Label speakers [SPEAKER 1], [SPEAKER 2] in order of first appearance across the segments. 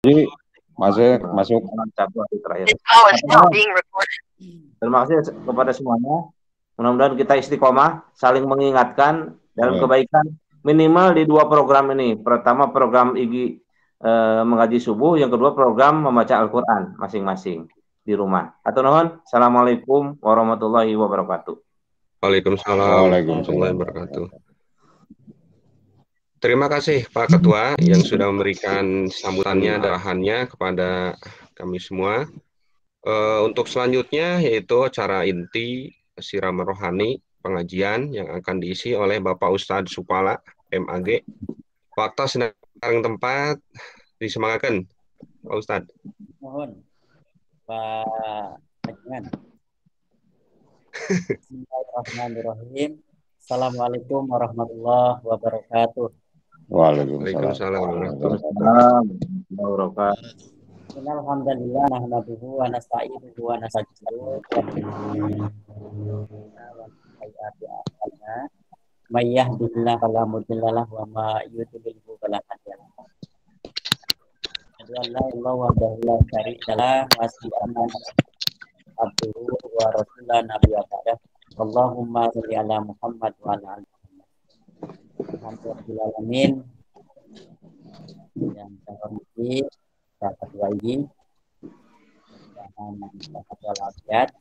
[SPEAKER 1] Jadi masuk
[SPEAKER 2] satu hari terakhir.
[SPEAKER 3] This call is now being recorded.
[SPEAKER 2] Terima kasih kepada semuanya. Mudah-mudahan kita istiqomah, saling mengingatkan dalam kebaikan minimal di dua program ini. Pertama program IGI mengaji subuh, yang kedua program membaca Al-Quran masing-masing di rumah. Atau nuhun. Assalamualaikum warahmatullahi wabarakatuh.
[SPEAKER 4] Waalaikumsalam warahmatullahi wabarakatuh. Terima kasih Pak Ketua yang sudah memberikan sambutannya dan arahannya kepada kami semua. Untuk selanjutnya yaitu acara inti siraman rohani pengajian yang akan diisi oleh Bapak Ustadz Supala MAG. Waktu sedang tempat disemangatkan Pak Ustadz.
[SPEAKER 5] Mohon Pak Ajman. Bismillahirrahmanirrahim. Assalamualaikum warahmatullahi wabarakatuh.
[SPEAKER 4] Waalaikumsalam
[SPEAKER 2] warahmatullahi wabarakatuh.
[SPEAKER 5] Alhamdulillah nahmaduhu wa nasta'inuhu wa nastaghfiruh may yahdihillahu fala mudilla lahu wa may yudlilhu fala hadiya lahu. Asyhadu an la ilaha illallah wa syarika lahu wa asyhadu anna abduhu wa rasuluhu nabiyya ba'da. Allahumma shalli ala Muhammad wa ala ali Alhamdulillah yang saya hormati Pak Ketua IGI dan Pak Ketua Lafiat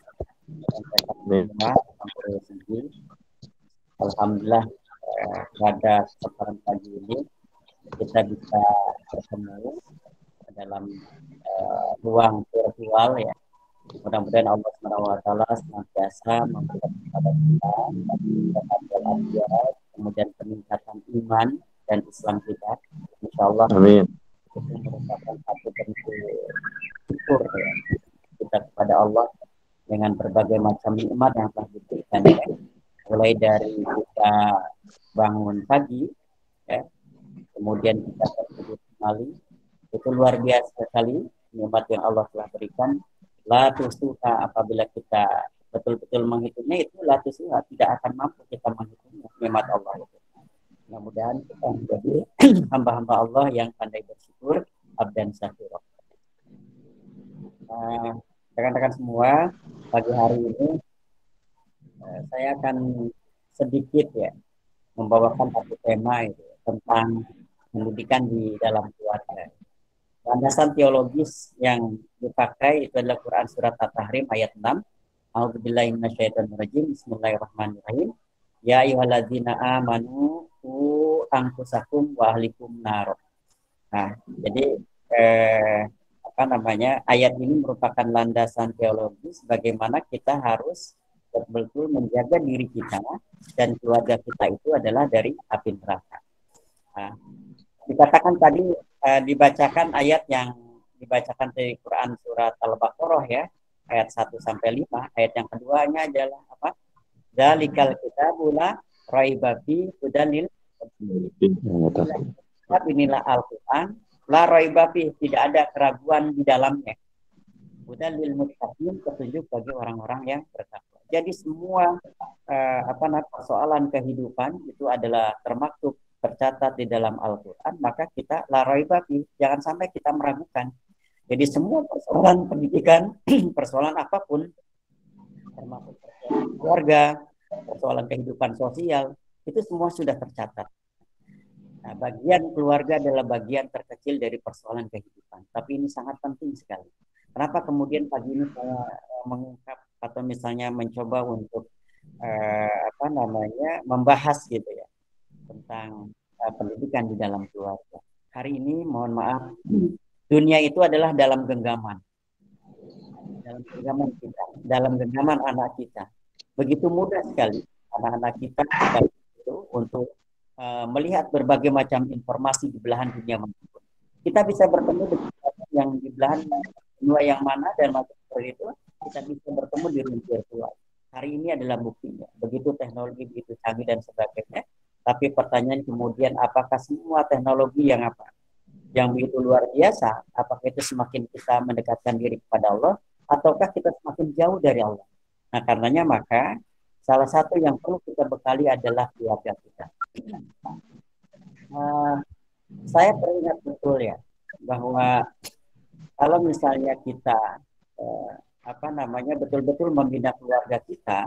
[SPEAKER 5] dan Pak Ketua IGI. Alhamdulillah pada kesempatan pagi ini kita bisa bertemu dalam ruang virtual ya. Mudah-mudahan Allah SWT senantiasa memberikan kepada kita kemudian peningkatan iman dan Islam kita, insyaallah.
[SPEAKER 2] Amin.
[SPEAKER 5] Itu merupakan satu bentuk syukur ya, kita kepada Allah dengan berbagai macam nikmat yang telah diberikan ya. Mulai dari kita bangun pagi ya, kemudian kita tertidur kembali, itu luar biasa sekali nikmat yang Allah telah berikan. La tusuha, apabila kita betul-betul menghitungnya, itu la tusuha, tidak akan mampu kita menghitungnya nikmat Allah itu. Mudah-mudahan kita menjadi hamba-hamba Allah yang pandai bersyukur, abdan syakur. Rekan-rekan semua, pagi hari ini saya akan sedikit ya membawakan satu tema itu tentang pendidikan di dalam keluarga. Landasan teologis yang dipakai itu adalah Quran surat At-Tahrim ayat 6. A'udzubillahi minasyaitonirrajim. Bismillahirrahmanirrahim. Ya ayyuhalladzina amanu qu anfusakum wa ahlikum nar. Nah, jadi ayat ini merupakan landasan teologis bagaimana kita harus betul-betul menjaga diri kita dan keluarga kita itu adalah dari api neraka. Nah, dikatakan tadi dibacakan ayat yang dibacakan dari Quran surat Al-Baqarah ya, ayat 1 sampai 5. Ayat yang keduanya adalah apa? Dzalikal kitabu la raiba fihi hudalil muttaqin. Inilah Al-Qur'an la raiba fihi, tidak ada keraguan di dalamnya. Hudalil muttaqin, petunjuk bagi orang-orang yang bertakwa. Jadi semua persoalan kehidupan itu adalah termaktub, tercatat di dalam Al-Quran, maka kita la raiba fi, jangan sampai kita meragukan. Jadi semua persoalan pendidikan, persoalan apapun, termasuk persoalan keluarga, persoalan kehidupan sosial, itu semua sudah tercatat. Nah, bagian keluarga adalah bagian terkecil dari persoalan kehidupan, tapi ini sangat penting sekali. Kenapa kemudian pagi ini saya mengungkap atau misalnya mencoba untuk membahas gitu ya tentang pendidikan di dalam keluarga. Hari ini mohon maaf, dunia itu adalah dalam genggaman. Dalam genggaman kita, dalam genggaman anak kita. Begitu mudah sekali anak-anak kita itu untuk melihat berbagai macam informasi di belahan dunia manapun. Kita bisa bertemu dengan yang di belahan dunia yang mana dan macam seperti itu, kita bisa bertemu di ruang virtual. Hari ini adalah buktinya. Begitu teknologi begitu canggih dan sebagainya. Tapi pertanyaan kemudian, apakah semua teknologi yang begitu luar biasa, apakah itu semakin kita mendekatkan diri kepada Allah, ataukah kita semakin jauh dari Allah? Nah, karenanya maka salah satu yang perlu kita bekali adalah keluarga kita. Saya teringat betul ya, bahwa kalau misalnya kita betul-betul membina keluarga kita,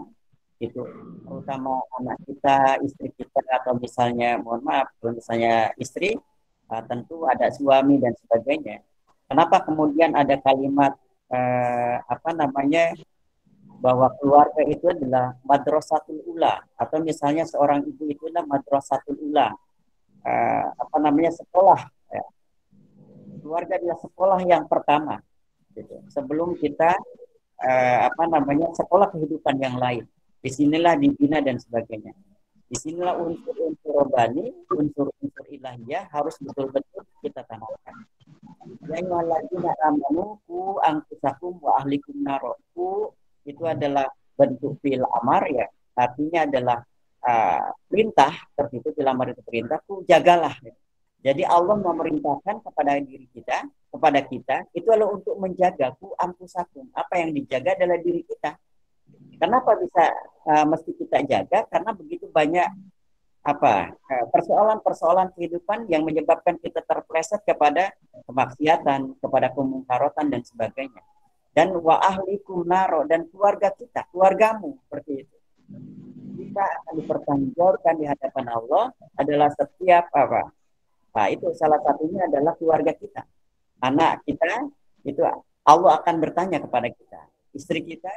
[SPEAKER 5] itu terutama anak kita, istri kita, atau misalnya mohon maaf, kalau misalnya istri, tentu ada suami dan sebagainya. Kenapa kemudian ada kalimat bahwa keluarga itu adalah madrasatul ula, atau misalnya seorang ibu itu adalah madrasatul ula, sekolah. Ya. Keluarga adalah sekolah yang pertama, gitu. Sebelum kita sekolah kehidupan yang lain. Disinilah dibina dan sebagainya. Disinilah unsur-unsur robbani, unsur-unsur ilahiyah harus betul-betul kita tanamkan. Ya ayyuhalladzina amanu qu anfusakum wa ahlikum naro. Itu adalah bentuk fi'il amar, ya. Artinya adalah perintah, seperti itu fi'il amar itu perintah, jagalah. Ya. Jadi Allah memerintahkan kepada diri kita, kepada kita, itu adalah untuk menjaga anfusakum. Apa yang dijaga adalah diri kita. Kenapa bisa mesti kita jaga? Karena begitu banyak persoalan-persoalan kehidupan yang menyebabkan kita terpleset kepada kemaksiatan, kepada kemungkarotan dan sebagainya. Dan wa ahlikum naro, dan keluarga kita, keluargamu, seperti itu. Kita akan dipertanggungjawabkan di hadapan Allah adalah setiap Nah, itu salah satunya adalah keluarga kita. Anak kita, itu Allah akan bertanya kepada kita. Istri kita,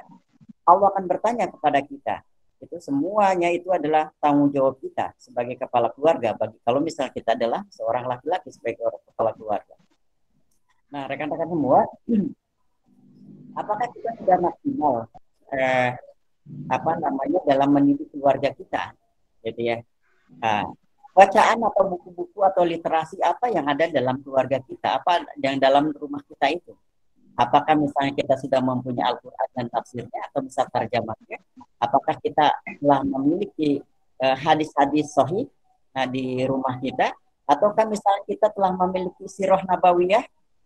[SPEAKER 5] Allah akan bertanya kepada kita. Itu semuanya itu adalah tanggung jawab kita sebagai kepala keluarga. Kalau misalnya kita adalah seorang laki-laki sebagai kepala keluarga. Nah, rekan-rekan semua, apakah kita sudah maksimal dalam mendidik keluarga kita, gitu ya? Bacaan atau buku-buku atau literasi apa yang ada dalam keluarga kita, apa yang dalam rumah kita itu? Apakah misalnya kita sudah mempunyai Al-Quran dan tafsirnya atau misal tarjamahnya? Apakah kita telah memiliki hadis-hadis sahih di rumah kita? Ataukah misalnya kita telah memiliki sirah nabawiyah?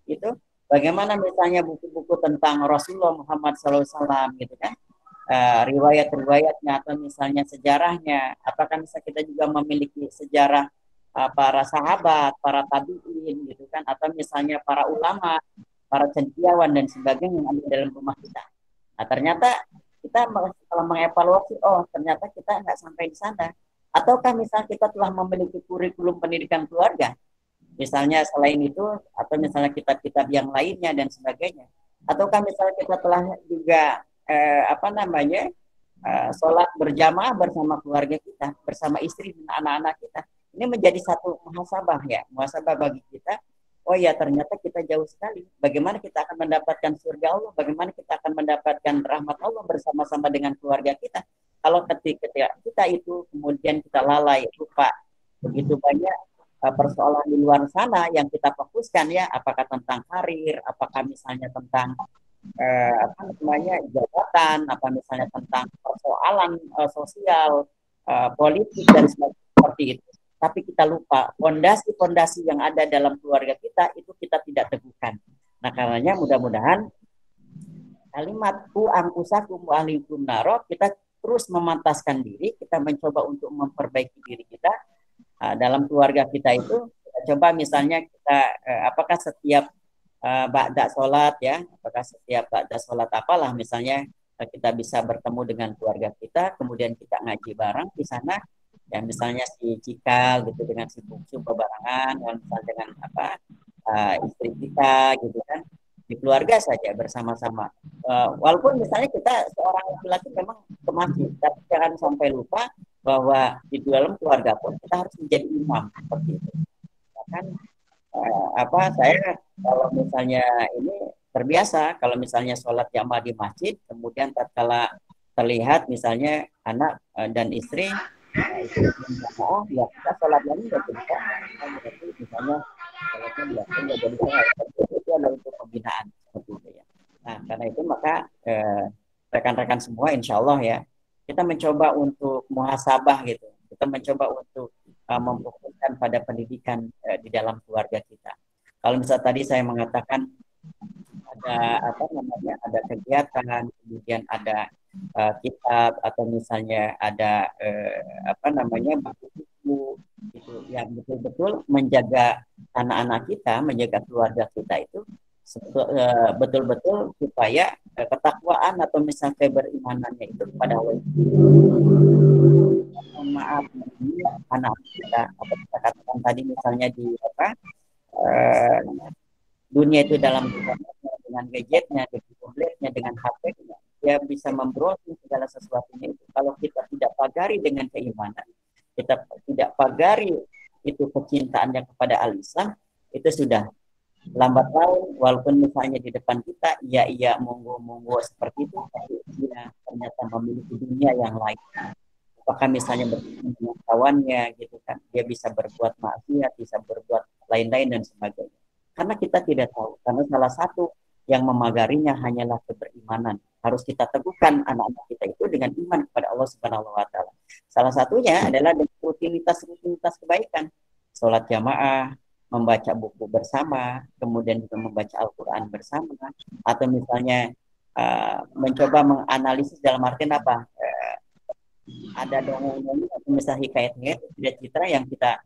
[SPEAKER 5] Itu bagaimana misalnya buku-buku tentang Rasulullah Muhammad SAW, gitu kan? Riwayat-riwayatnya atau misalnya sejarahnya. Apakah misalnya kita juga memiliki sejarah para sahabat, para tabi'in, gitu kan? Atau misalnya para ulama, para cendekiawan dan sebagainya yang ada dalam rumah kita. Nah, ternyata kita kalau mengevaluasi, ternyata kita nggak sampai di sana. Ataukah misalnya kita telah memiliki kurikulum pendidikan keluarga, misalnya selain itu, atau misalnya kitab-kitab yang lainnya dan sebagainya. Ataukah misalnya kita telah juga sholat berjamaah bersama keluarga kita, bersama istri dan anak-anak kita. Ini menjadi satu muhasabah, ya, muhasabah bagi kita. Oh ya, ternyata kita jauh sekali. Bagaimana kita akan mendapatkan surga Allah? Bagaimana kita akan mendapatkan rahmat Allah bersama-sama dengan keluarga kita? Kalau ketika kita itu kemudian kita lalai, lupa, begitu banyak persoalan di luar sana yang kita fokuskan, ya, apakah tentang karir, apakah misalnya tentang jabatan, apa misalnya tentang persoalan sosial, politik dan sebagainya seperti itu. Tapi kita lupa fondasi-fondasi yang ada dalam keluarga kita itu kita tidak teguhkan. Nah, karenanya mudah-mudahan kalimat ku angkusakum wa ahlikum naro, kita terus memantaskan diri, kita mencoba untuk memperbaiki diri kita dalam keluarga kita itu. Kita coba misalnya kita apakah setiap ba'da sholat, ya, apakah setiap ba'da sholat apalah misalnya kita bisa bertemu dengan keluarga kita, kemudian kita ngaji bareng di sana, ya, misalnya si Cikal gitu dengan si Bungsu bebarengan, misalnya dengan istri kita gitu kan, di keluarga saja bersama-sama. Walaupun misalnya kita seorang laki-laki memang ke masjid, tapi jangan sampai lupa bahwa di dalam keluarga pun kita harus menjadi imam seperti itu. Bahkan saya kalau misalnya ini terbiasa kalau misalnya sholat jamaah di masjid, kemudian tatkala terlihat misalnya anak dan istri itu ya kita sholat lagi nggak bisa, misalnya sholatnya biasa nggak jadi itu adalah untuk pembinaan seperti itu, ya. Nah, karena itu maka rekan-rekan semua insya Allah, ya, kita mencoba untuk muhasabah gitu, kita mencoba untuk memfokuskan pada pendidikan di dalam keluarga kita. Kalau misalnya tadi saya mengatakan ada ada kegiatan, kemudian ada kitab atau misalnya ada buku-buku itu yang betul-betul menjaga anak-anak kita, menjaga keluarga kita itu betul-betul supaya ketakwaan atau misalnya berimanannya itu kepada Allah. Maaf, anak kita, apa kita katakan tadi misalnya di dunia itu dalam dengan gadgetnya, dengan tabletnya, dengan HP-nya, dia bisa membrowsing segala sesuatunya itu. Kalau kita tidak pagari dengan keimanan, kita tidak pagari itu kecintaannya kepada al-Islam, itu sudah lambat laun, walaupun misalnya di depan kita, iya monggo seperti itu, tapi dia ternyata memiliki dunia yang lain. Apakah misalnya bertemu dengan kawannya, gitu kan, dia bisa berbuat maksiat, bisa berbuat lain-lain dan sebagainya. Karena kita tidak tahu, karena salah satu yang memagarinya hanyalah keberimanan. Harus kita teguhkan anak-anak kita itu dengan iman kepada Allah Subhanahu wa Ta'ala. Salah satunya adalah dengan rutinitas kebaikan, sholat jamaah, membaca buku bersama, kemudian juga membaca Al-Quran bersama, atau misalnya mencoba menganalisis dalam artian apa? Ada dongeng-dongeng atau misalnya hikayat-hikayat, citra yang kita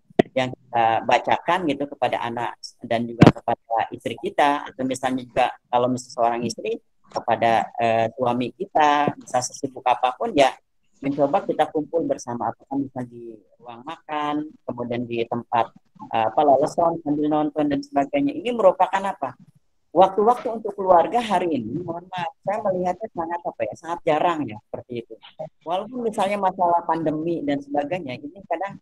[SPEAKER 5] bacakan gitu kepada anak dan juga kepada istri kita, atau misalnya juga kalau misalnya seorang istri kepada suami kita, bisa sesibuk apapun ya mencoba kita kumpul bersama, apakah misalnya di ruang makan, kemudian di tempat leleson sambil nonton dan sebagainya. Ini merupakan apa? Waktu-waktu untuk keluarga hari ini, mohon maaf, saya melihatnya sangat jarang ya seperti itu. Walaupun misalnya masalah pandemi dan sebagainya, ini kadang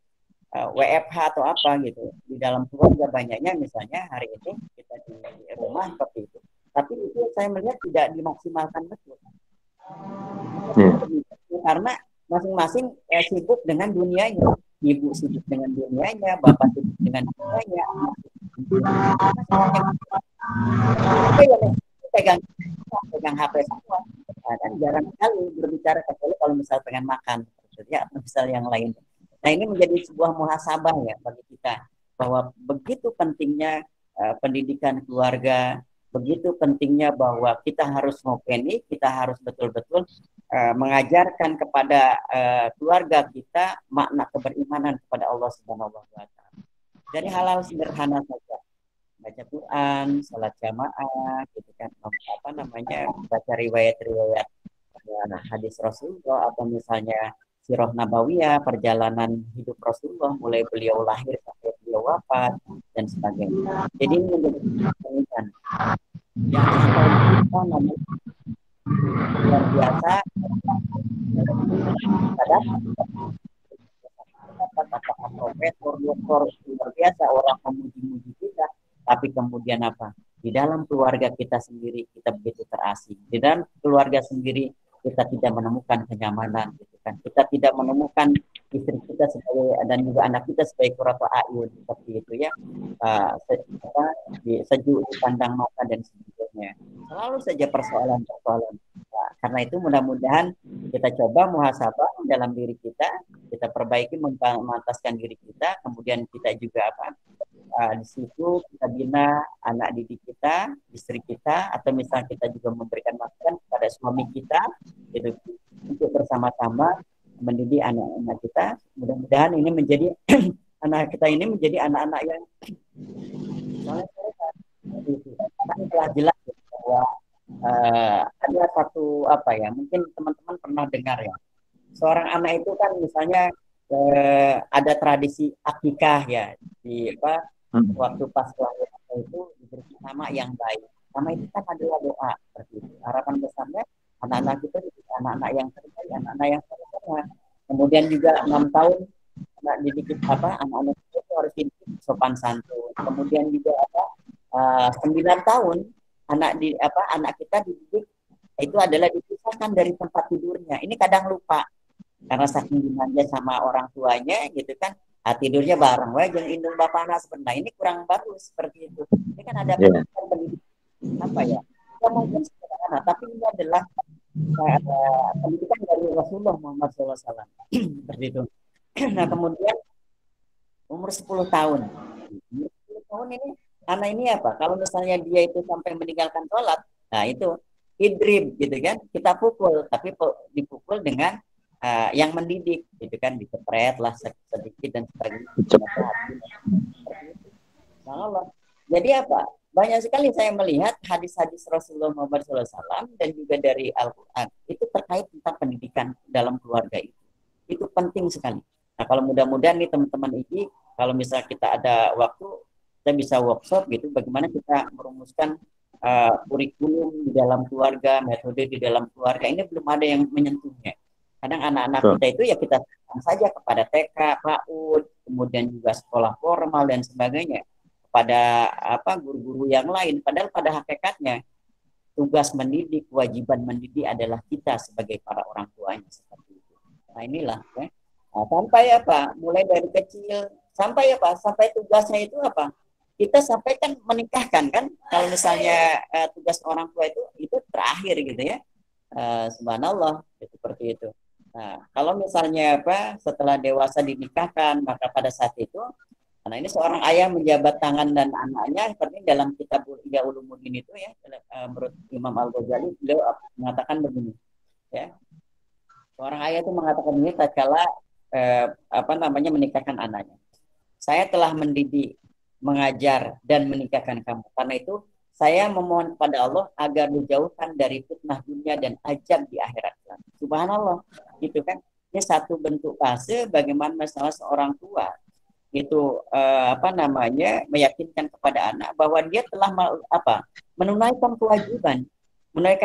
[SPEAKER 5] WFH atau apa gitu di dalam keluarga banyaknya, misalnya hari ini kita di rumah seperti itu, tapi itu saya melihat tidak dimaksimalkan betul. Karena masing-masing sibuk dengan dunianya, ibu sibuk dengan dunianya, bapak sibuk dengan dunianya, pegang HP semua, kan jarang sekali berbicara kecuali kalau misal pengen makan ya, atau misal yang lain. Nah, ini menjadi sebuah muhasabah ya bagi kita, bahwa begitu pentingnya pendidikan keluarga, begitu pentingnya bahwa kita harus ngopeni, kita harus betul-betul mengajarkan kepada keluarga kita makna keberimanan kepada Allah Subhanahu wa Ta'ala. Dari hal-hal sederhana saja, baca Quran, salat jamaah, gitu kan, baca riwayat-riwayat hadis Rasulullah, atau misalnya sirah nabawiyah, perjalanan hidup Rasulullah mulai beliau lahir sampai beliau wafat dan sebagainya. Jadi ini menjadi pendidikan yang kita namanya luar biasa. Apakah profesor, doktor luar biasa, orang memuji-muji kita, tapi kemudian apa? Di dalam keluarga kita sendiri kita begitu terasing. Di dalam keluarga sendiri kita tidak menemukan kenyamanan, gitu kan. Kita tidak menemukan istri kita sebagai, dan juga anak kita sebagai qurratu a'yun, seperti itu ya. Sejuk dipandang mata dan sebagainya. Selalu saja persoalan-persoalan. Nah, karena itu mudah-mudahan kita coba muhasabah dalam diri kita perbaiki, memantaskan diri kita, kemudian kita juga di situ kita bina anak didik kita, istri kita, atau misalnya kita juga memberikan masukan kepada suami kita, itu untuk bersama-sama mendidik anak-anak kita. Mudah-mudahan ini menjadi anak kita ini menjadi anak-anak yang telah jelas bahwa ada satu mungkin teman-teman pernah dengar ya, seorang anak itu kan misalnya ada tradisi akikah ya, di waktu pas kelahiran itu diberi nama yang baik. Nama itu kan adalah doa, seperti itu. Harapan besarnya anak-anak kita jadi anak-anak yang terbaik, anak-anak yang sempurna. Kemudian juga 6 tahun anak didik anak-anak itu harus dididik sopan santun. Kemudian juga 9 tahun anak kita dididik itu adalah dipisahkan dari tempat tidurnya. Ini kadang lupa karena saking dimanja sama orang tuanya, gitu kan. Tidurnya bareng, jangan indung bapak anak sebenarnya. Ini kurang bagus seperti itu. Ini kan ada pendidikan ya mungkin sederhana, tapi ini adalah pendidikan dari Rasulullah Muhammad SAW. Seperti itu. Nah, kemudian umur 10 tahun. Umur 10 tahun ini, anak ini apa? Kalau misalnya dia itu sampai meninggalkan sholat, nah itu idrib, gitu kan. Kita pukul, tapi dipukul dengan yang mendidik, gitu kan, dikepret lah sedikit dan sebagainya. Allah. Jadi apa? Banyak sekali saya melihat hadis-hadis Rasulullah Muhammad SAW dan juga dari Al-Quran itu terkait tentang pendidikan dalam keluarga itu. Itu penting sekali. Nah, kalau mudah-mudahan nih teman-teman ini, kalau misalnya kita ada waktu, kita bisa workshop gitu, bagaimana kita merumuskan kurikulum di dalam keluarga, metode di dalam keluarga. Ini belum ada yang menyentuhnya. Kadang anak-anak kita itu ya kita serahkan saja kepada TK, PAUD, kemudian juga sekolah formal dan sebagainya, pada guru-guru yang lain. Padahal pada hakikatnya tugas mendidik, kewajiban mendidik adalah kita sebagai para orang tuanya, seperti itu. Nah inilah ya. Nah, sampai mulai dari kecil sampai sampai tugasnya itu kita sampai kan menikahkan kan, kalau misalnya tugas orang tua itu terakhir gitu ya. Subhanallah, seperti itu. Nah, kalau misalnya setelah dewasa dinikahkan, maka pada saat itu, karena ini seorang ayah menjabat tangan dan anaknya, seperti dalam kitab Ihya Ulumuddin itu ya, menurut Imam Al-Ghazali, beliau mengatakan begini, ya, seorang ayah itu mengatakan ini tatkala menikahkan anaknya. Saya telah mendidik, mengajar dan menikahkan kamu. Karena itu saya memohon kepada Allah agar dijauhkan dari fitnah dunia dan ajab di akhirat. Subhanallah, gitu kan? Ini satu bentuk kasih bagaimana masalah seorang tua itu meyakinkan kepada anak bahwa dia telah menunaikan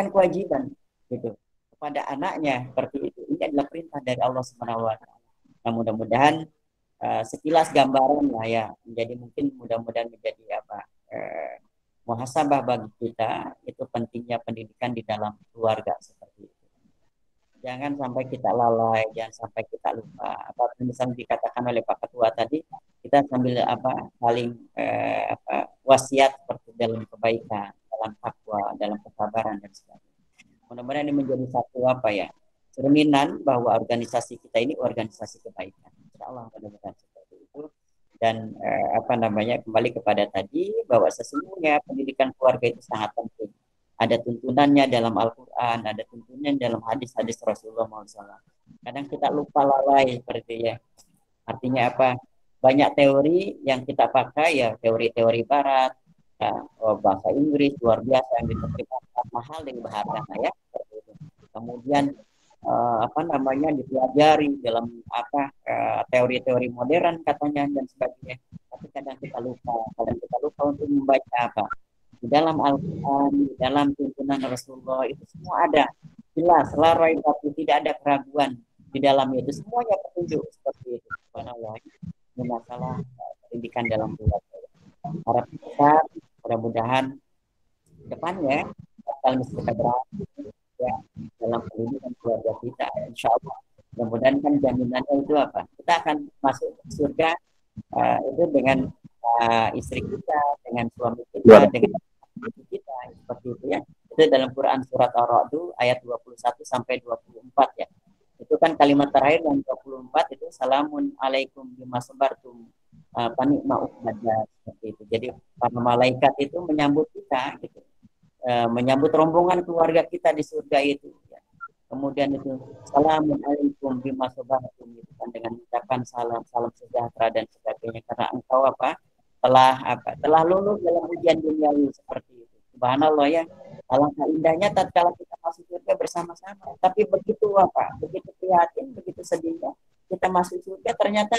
[SPEAKER 5] kewajiban gitu kepada anaknya, seperti itu. Ini adalah perintah dari Allah Subhanahu wa taala. Nah, mudah-mudahan sekilas gambaran lah ya, mudah-mudahan menjadi muhasabah bagi kita, itu pentingnya pendidikan di dalam keluarga seperti itu. Jangan sampai kita lalai, jangan sampai kita lupa. Apa misalnya dikatakan oleh Pak Ketua tadi, kita sambil saling wasiat seperti dalam kebaikan, dalam takwa, dalam kesabaran dan sebagainya. Mudah-mudahan ini menjadi satu cerminan bahwa organisasi kita ini organisasi kebaikan. Insyaallah mudah-mudahan seperti itu. Dan kembali kepada tadi bahwa sesungguhnya pendidikan keluarga itu sangat penting. Ada tuntunannya dalam Al-Quran, ada tuntunan dalam hadis-hadis Rasulullah SAW. Kadang kita lupa lalai seperti ya. Artinya banyak teori yang kita pakai ya, teori-teori Barat, bahasa Inggris luar biasa yang diterima mahal dan berharga ya. Kemudian dipelajari dalam teori-teori modern katanya dan sebagainya. Tapi kadang kita lupa untuk membaca di dalam Al-Quran, di dalam tuntunan Rasulullah, itu semua ada jelas, larai tapi tidak ada keraguan di dalamnya, itu semuanya petunjuk seperti itu. Subhanallah, ini masalah pendidikan dalam keluarga. Harap besar, mudah-mudahan depannya kalau kita berhasil ya dalam pendidikan keluarga kita, insya Allah mudah-mudahan kan jaminannya itu kita akan masuk surga itu dengan istri kita, dengan suami kita, dengan kita, seperti itu ya. Itu dalam Quran surat Ar-Ra'd ayat 21 sampai 24 ya. Itu kan kalimat terakhir yang 24 itu salamun alaikum bima sabartum panikma uqbadar, seperti itu. Jadi para malaikat itu menyambut kita gitu. Menyambut rombongan keluarga kita di surga itu ya. Kemudian itu salamun alaikum bima sabartum, itu kan dengan ucapan salam sejahtera dan sebagainya, karena engkau telah lulus dalam ujian duniawi, seperti itu. Subhanallah ya, alangkah indahnya tatkala kita masuk surga bersama-sama. Tapi begitu prihatin, begitu sedihnya kita masuk surga ternyata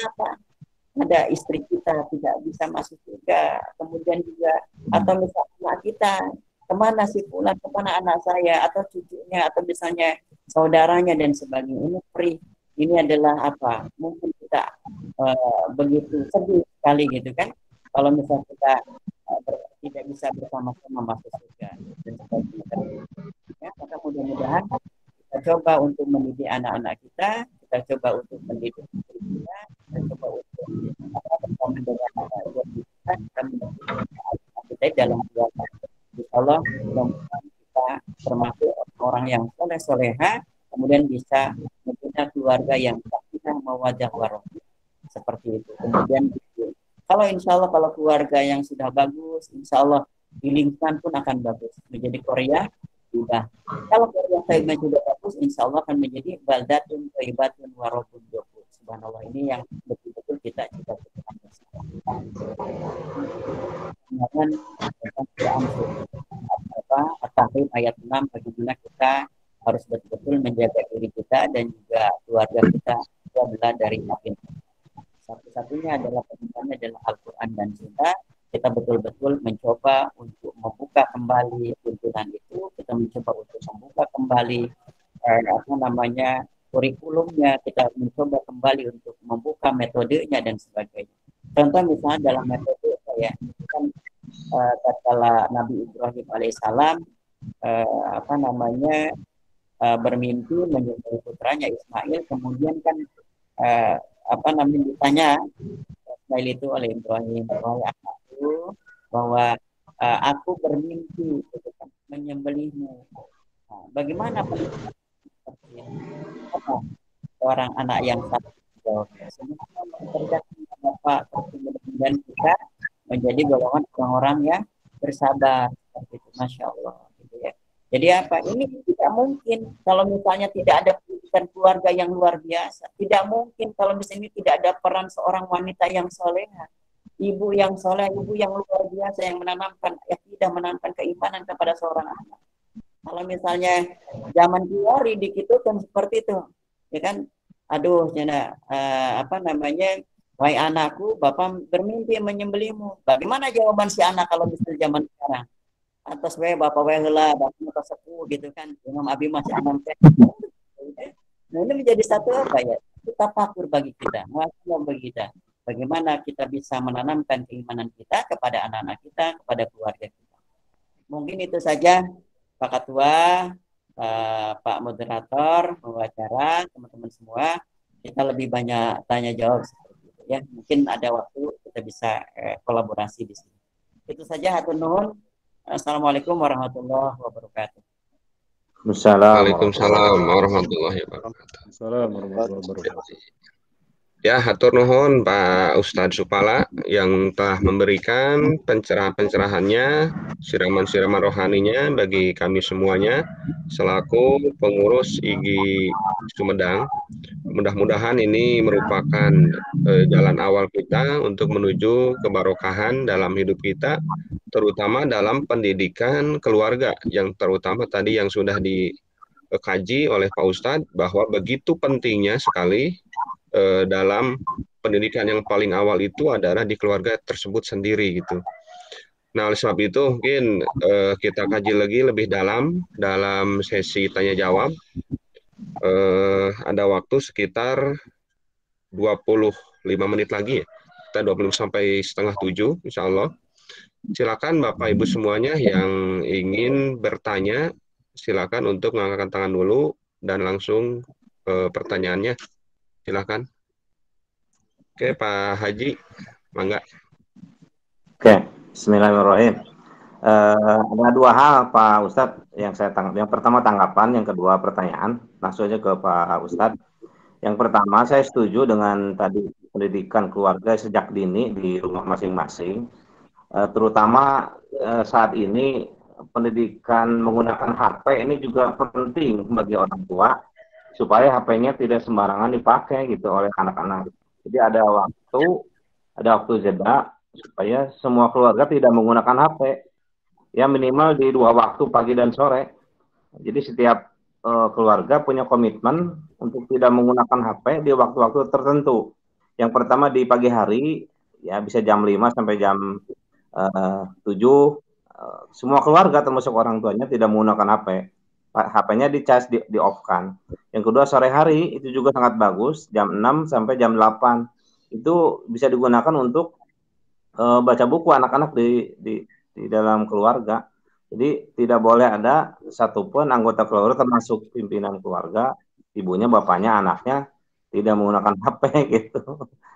[SPEAKER 5] ada istri kita tidak bisa masuk surga, kemudian juga atau misalnya kita kemana si fulan, kemana anak saya atau cucunya atau misalnya saudaranya dan sebagainya. Ini ini adalah mungkin kita begitu sedih sekali gitu kan, kalau misalnya kita tidak bisa bersama-sama masuk surga dan sebagainya. Ya, maka mudah-mudahan kita coba untuk mendidik anak-anak kita coba untuk mendidik istri kita coba untuk bersama dengan anak-anak kita mendidik kita dalam keluarga. Insyaallah mudah-mudahan kita termasuk orang yang soleh-soleha, kemudian bisa membina keluarga yang sakinah mawaddah warahmah, seperti itu. Kemudian kalau insyaallah kalau keluarga yang sudah bagus, insyaallah di lingkungan pun akan bagus. Menjadi Korea sudah. Kalau Korea saya sudah bagus, insyaallah akan menjadi baldatun thayyibatun wa rabbun ghafur. Subhanallah, ini yang betul-betul kita cita-citakan. Kemudian tentang Quran At-Tahrim ayat 6, bagaimana kita harus betul-betul menjaga diri kita dan juga keluarga kita itu adalah dari api. Satu-satunya adalah pentingnya adalah Al-Quran dan Sunnah. Kita betul-betul mencoba untuk membuka kembali tuntunan itu, kita mencoba untuk membuka kembali kurikulumnya, kita mencoba kembali untuk membuka metodenya dan sebagainya. Contoh misalnya dalam metode kayak kan tatkala Nabi Ibrahim alaihissalam bermimpi menyembelih putranya Ismail, kemudian kan ditanya Ismail itu oleh Ibrahim, wahai anakku, bahwa aku bermimpi menyembelihmu. Nah, bagaimana orang anak yang satu jawabnya? Semoga Bapak dan kita menjadi golongan orang-orang yang bersabar seperti itu, Masya Allah. Gitu ya. Jadi apa? Ini tidak mungkin kalau misalnya tidak ada pendidikan keluarga yang luar biasa. Tidak mungkin kalau misalnya tidak ada peran seorang wanita yang soleha, ibu yang soleh, ibu yang luar biasa yang menanamkan menanamkan keimanan kepada seorang anak. Kalau misalnya zaman teori dikitukan seperti itu, ya kan? Aduh, wahai anakku, Bapak bermimpi menyembelihmu. Bagaimana jawaban si anak kalau misalnya zaman sekarang? Atas Bapak lah, Bapak mau sepuh gitu kan? Imam Abi masih aman. Nah, ini menjadi satu kita tafakur bagi kita, muasabah bagi kita. Bagaimana kita bisa menanamkan keimanan kita kepada anak-anak kita, kepada keluarga kita. Mungkin itu saja, Pak Ketua, Pak Moderator, pengacara, teman-teman semua. Kita lebih banyak tanya jawab seperti itu ya. Mungkin ada waktu kita bisa kolaborasi di sini. Itu saja, hatur nuhun. Assalamualaikum warahmatullahi wabarakatuh.
[SPEAKER 4] Waalaikumsalam warahmatullahi wabarakatuh. Ya, hatur nuhun Pak Ustadz Supala yang telah memberikan pencerahan-pencerahannya, siraman-siraman rohaninya bagi kami semuanya selaku pengurus IGI Sumedang. Mudah-mudahan ini merupakan jalan awal kita untuk menuju kebarokahan dalam hidup kita, terutama dalam pendidikan keluarga, yang terutama tadi yang sudah dikaji oleh Pak Ustadz bahwa begitu pentingnya sekali dalam pendidikan yang paling awal itu adalah di keluarga tersebut sendiri gitu. Nah, oleh sebab itu mungkin kita kaji lagi lebih dalam sesi tanya jawab. Ada waktu sekitar 25 menit lagi ya. Kita 25 sampai setengah 7 insya Allah. Silakan Bapak Ibu semuanya yang ingin bertanya, silakan untuk mengangkat tangan dulu dan langsung pertanyaannya. Silakan. Oke, Pak Haji, mangga.
[SPEAKER 2] Oke, bismillahirrahmanirrahim. Ada dua hal, Pak Ustadz, yang saya tangkap. Yang pertama tanggapan, yang kedua pertanyaan. Langsung aja ke Pak Ustadz. Yang pertama, saya setuju dengan tadi pendidikan keluarga sejak dini di rumah masing-masing. Terutama saat ini pendidikan menggunakan HP ini juga penting bagi orang tua, supaya HP-nya tidak sembarangan dipakai gitu oleh anak-anak. Jadi ada waktu jeda supaya semua keluarga tidak menggunakan HP. Ya minimal di 2 waktu pagi dan sore. Jadi setiap keluarga punya komitmen untuk tidak menggunakan HP di waktu-waktu tertentu. Yang pertama di pagi hari, ya bisa jam 5 sampai jam 7. Semua keluarga termasuk orang tuanya tidak menggunakan HP. HP-nya dicas, di-off-kan. Yang kedua sore hari itu juga sangat bagus, jam 6 sampai jam 8. Itu bisa digunakan untuk baca buku anak-anak di dalam keluarga. Jadi tidak boleh ada satupun anggota keluarga termasuk pimpinan keluarga, ibunya, bapaknya, anaknya tidak menggunakan HP gitu.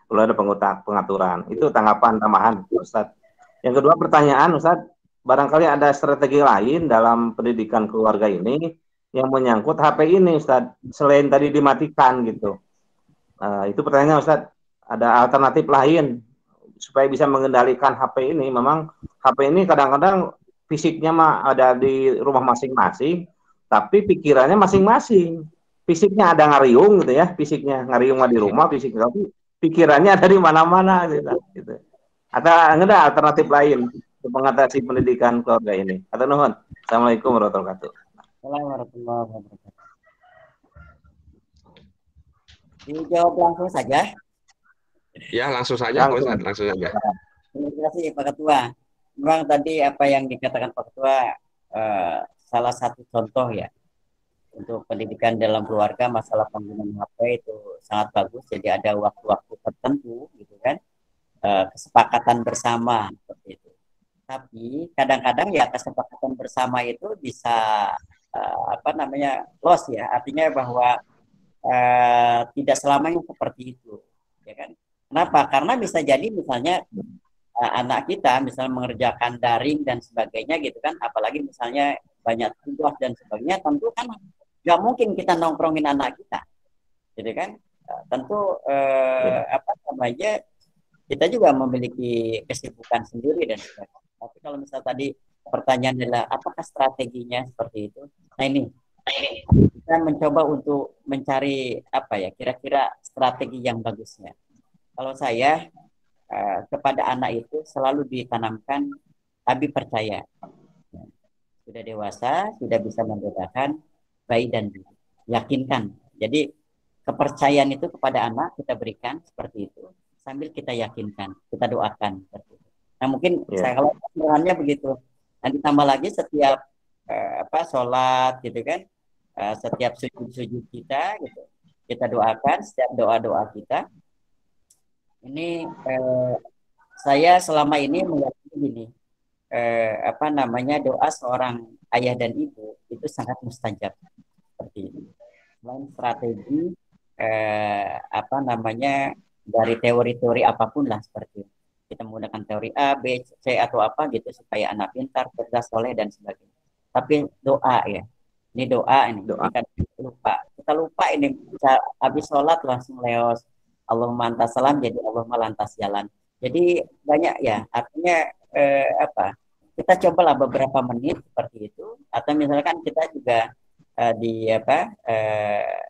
[SPEAKER 2] Kalau ada pengaturan. Itu tanggapan tambahan Ustadz. Yang kedua pertanyaan Ustadz, barangkali ada strategi lain dalam pendidikan keluarga ini yang menyangkut HP ini Ustadz, selain tadi dimatikan gitu. Itu pertanyaan Ustadz, ada alternatif lain supaya bisa mengendalikan HP ini. Memang HP ini kadang-kadang fisiknya mah ada di rumah masing-masing, tapi pikirannya masing-masing. Fisiknya ada ngariung gitu ya, fisiknya ngariung di rumah, fisiknya, tapi pikirannya ada di mana-mana gitu. Atau ada alternatif lain untuk mengatasi pendidikan keluarga ini? Atau nuhun. Assalamualaikum warahmatullahi wabarakatuh.
[SPEAKER 5] Assalamualaikum warahmatullahi wabarakatuh. Dijawab langsung saja.
[SPEAKER 4] Ya, langsung saja, Pak Ustadz, langsung saja.
[SPEAKER 5] Terima kasih Pak Ketua. Memang tadi apa yang dikatakan Pak Ketua salah satu contoh ya untuk pendidikan dalam keluarga, masalah penggunaan HP itu sangat bagus. Jadi ada waktu-waktu tertentu gitu kan, kesepakatan bersama seperti itu. Tapi kadang-kadang ya kesepakatan bersama itu bisa loss ya, artinya bahwa tidak selamanya seperti itu, ya kan? Kenapa? Karena bisa jadi misalnya anak kita misalnya mengerjakan daring dan sebagainya gitu kan, apalagi misalnya banyak tugas dan sebagainya, tentu kan nggak mungkin kita nongkrongin anak kita, gitu kan? Tentu kita juga memiliki kesibukan sendiri dan sebagainya. Tapi kalau misalnya tadi pertanyaan adalah apakah strateginya seperti itu? Nah ini kita mencoba untuk mencari kira-kira strategi yang bagusnya. Kalau saya kepada anak itu selalu ditanamkan abi percaya. Sudah dewasa, sudah bisa membedakan baik dan buruk. Yakinkan. Jadi kepercayaan itu kepada anak kita berikan seperti itu, sambil kita yakinkan, kita doakan seperti itu. Nah mungkin saya kalau sebenarnya begitu. Nanti tambah lagi setiap sholat gitu kan, setiap sujud-sujud kita gitu, kita doakan setiap doa-doa kita. Ini saya selama ini meyakini gini, doa seorang ayah dan ibu itu sangat mustajab seperti ini. Selain strategi dari teori-teori apapun lah seperti itu. Kita menggunakan teori A, B, C atau apa gitu supaya anak pintar, cerdas, soleh dan sebagainya. Tapi doa ya, ini doa ini. Kita lupa ini habis sholat langsung leos. Allahumma antas salam jadi Allahumma lantas jalan. Jadi banyak ya, artinya kita cobalah beberapa menit seperti itu, atau misalkan kita juga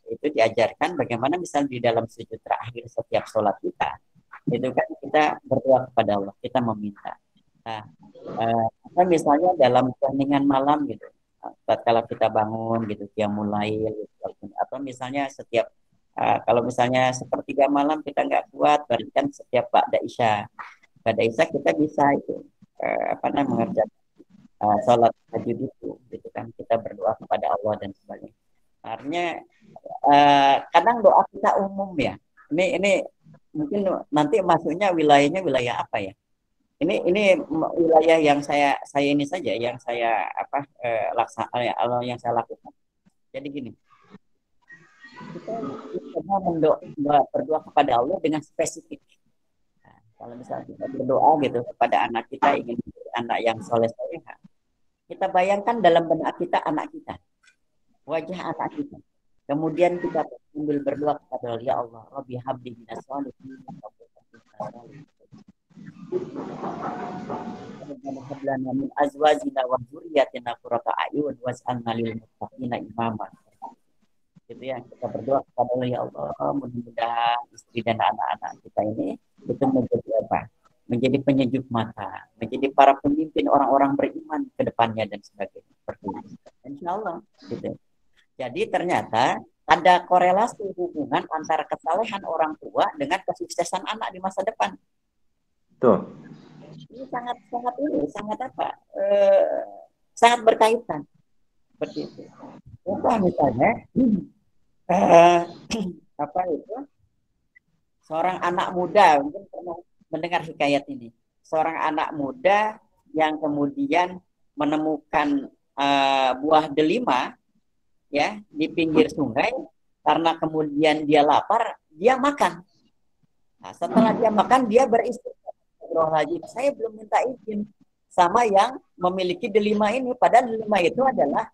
[SPEAKER 5] itu diajarkan bagaimana misalnya di dalam sujud terakhir setiap sholat kita itu kan kita berdoa kepada Allah, kita meminta. Nah, misalnya dalam keheningan malam gitu, tatkala kita bangun gitu, qiyamul lail gitu, atau misalnya setiap kalau misalnya sepertiga malam kita nggak kuat, berarti kan setiap ba'da isya kita bisa itu mengerjakan sholat tahajud itu, gitu kan, kita berdoa kepada Allah dan sebagainya. Artinya kadang doa kita umum ya. Ini mungkin nanti masuknya wilayahnya wilayah apa ya? Ini wilayah yang saya ini saja yang saya yang saya lakukan. Jadi gini, kita berdoa kepada Allah dengan spesifik. Nah, kalau misalnya kita berdoa gitu kepada anak kita, ingin anak yang soleh-soleha, kita bayangkan dalam benak kita anak kita, wajah anak kita. Kemudian kita sambil berdoa kepada Allah, ya Allah, Rabbi habli minas sholihin wa hablana min azwajina wa dzurriyyatina qurrata a'yun waj'alna lil muttaqina imama. Gitu ya, kita berdoa kepada Allah, ya Allah, mudah-mudahan istri dan anak-anak kita ini itu menjadi menjadi penyejuk mata, menjadi para pemimpin orang-orang beriman ke depannya dan sebagainya. Seperti itu. Insyaallah gitu. Jadi ternyata ada korelasi hubungan antara kesalehan orang tua dengan kesuksesan anak di masa depan.
[SPEAKER 2] Tuh.
[SPEAKER 5] Ini sangat berkaitan. Seperti itu. Contoh misalnya seorang anak muda, mungkin pernah mendengar hikayat ini. Seorang anak muda yang kemudian menemukan buah delima ya di pinggir sungai, karena kemudian dia lapar, dia makan. Nah, setelah dia makan, dia beristighfar, saya belum minta izin sama yang memiliki delima ini, padahal delima itu adalah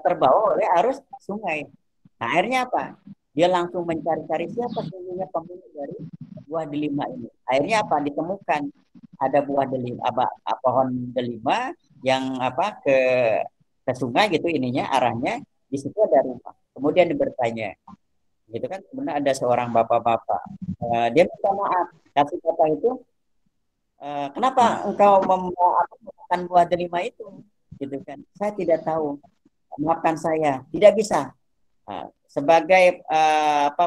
[SPEAKER 5] terbawa oleh arus sungai. Nah, akhirnya apa? Dia langsung mencari-cari siapa sesungguhnya pemilik dari buah delima ini. Akhirnya apa? Ditemukan ada buah delima, pohon delima yang ke sungai gitu ininya, arahnya. Di situ ada rumah. Kemudian bertanya, gitu kan? Kemudian ada seorang bapak-bapak. Dia minta maaf. Kasih bapak itu, kenapa engkau memakan buah delima itu, gitu kan? Saya tidak tahu, maafkan saya, tidak bisa. Sebagai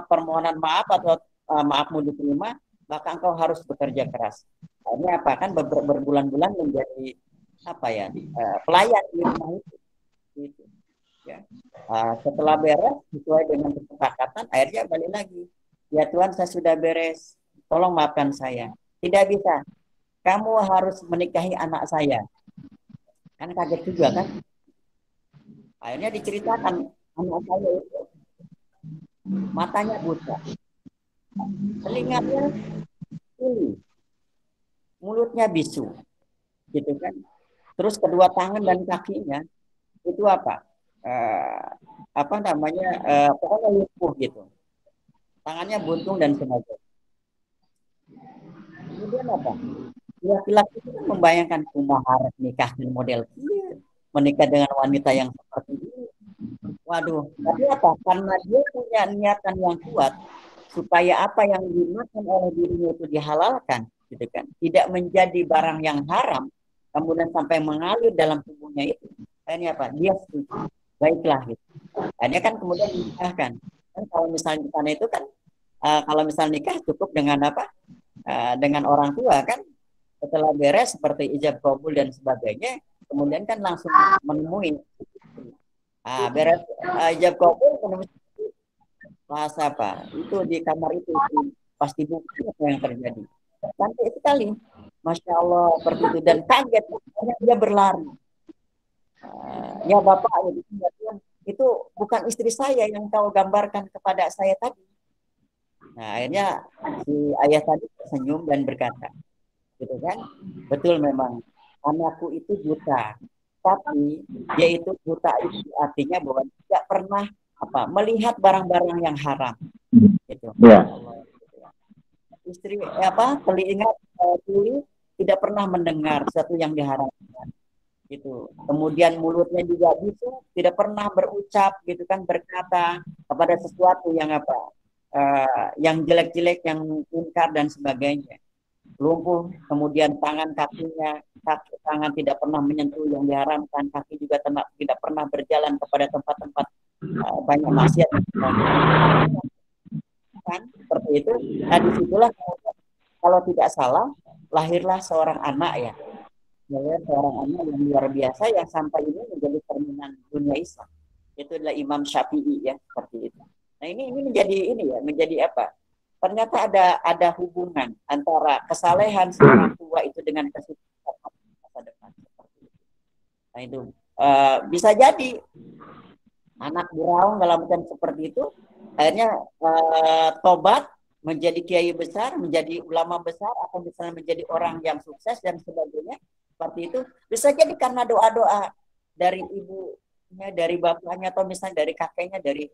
[SPEAKER 5] permohonan maaf atau maafmu diterima, maka engkau harus bekerja keras. Ini apa kan berbulan-bulan menjadi pelayan di rumah itu. Gitu. Ya. Setelah beres sesuai dengan kesepakatan, akhirnya balik lagi. Ya Tuhan, saya sudah beres, tolong maafkan saya. Tidak bisa, kamu harus menikahi anak saya. Kan kaget juga kan. Akhirnya diceritakan, anak saya itu matanya buta, telinganya tuli, mulutnya bisu, gitu kan. Terus kedua tangan dan kakinya itu pokoknya lumpuh gitu, tangannya buntung dan sebagainya. Kemudian laki-laki itu kan membayangkan kumaha nikah dengan model kia, menikah dengan wanita yang seperti ini. Waduh, tapi karena dia punya niatan yang kuat supaya apa yang dimakan oleh dirinya itu dihalalkan, gitu kan, tidak menjadi barang yang haram, kemudian sampai mengalir dalam tubuhnya itu. Akhirnya dia setuju, baiklah gitu. Akhirnya kan kemudian dinikahkan. Kan kalau misalnya di sana itu kan kalau misalnya nikah cukup dengan dengan orang tua kan, setelah beres seperti ijab kabul dan sebagainya, kemudian kan langsung menemui beres ijab kabul, menemui bahasa itu di kamar itu pasti bukti apa yang terjadi. Cantik sekali, masya Allah, seperti itu, dan kaget dia berlari. Ya Bapak, itu bukan istri saya yang kau gambarkan kepada saya tadi. Nah akhirnya si ayah tadi tersenyum dan berkata, gitu kan, betul memang anakku itu buta, tapi dia itu buta itu artinya bahwa tidak pernah melihat barang-barang yang haram, gitu.
[SPEAKER 1] Yeah.
[SPEAKER 5] Istri telinga tuli tidak pernah mendengar sesuatu yang diharamkan, gitu. Kemudian mulutnya juga bisu, tidak pernah berucap, gitu kan, berkata kepada sesuatu yang yang jelek-jelek, yang munkar dan sebagainya. Lumpuh, kemudian tangan tangan tidak pernah menyentuh yang diharamkan, kaki juga tidak pernah berjalan kepada tempat-tempat banyak maksiat kan, seperti itu. Nah disitulah kalau tidak salah lahirlah seorang anak seorang anak yang luar biasa yang sampai ini menjadi cerminan dunia Islam. Itu adalah Imam Syafi'i ya, seperti itu. Nah ini menjadi ternyata ada hubungan antara kesalehan seorang tua itu dengan kesuksesan masa depan. Nah itu bisa jadi anak berawang dalam macam seperti itu, akhirnya tobat menjadi kiai besar, menjadi ulama besar, atau misalnya menjadi orang yang sukses dan sebagainya. Seperti itu bisa jadi karena doa-doa dari ibunya, dari bapaknya, atau misalnya dari kakeknya, dari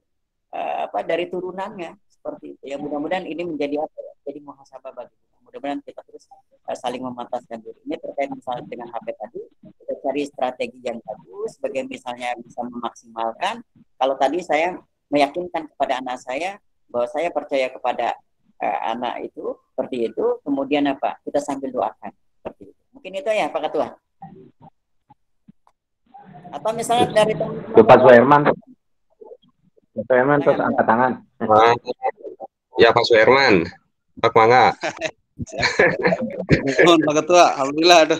[SPEAKER 5] turunannya, seperti itu. Ya mudah-mudahan ini menjadi jadi muhasabah bagi kita. Mudah-mudahan kita terus saling memantaskan diri. Ini terkait misalnya dengan HP tadi, kita cari strategi yang bagus, bagaimana misalnya bisa memaksimalkan. Kalau tadi saya meyakinkan kepada anak saya bahwa saya percaya kepada anak itu, seperti itu. Kemudian kita sambil doakan, seperti itu. Mungkin itu ya Pak Ketua. Atau misalnya dari
[SPEAKER 2] Pak Suherman. Pak Suherman terus angkat tangan.
[SPEAKER 4] Ya Pak Suherman, Pak Mangga.
[SPEAKER 6] Pak Ketua, alhamdulillah,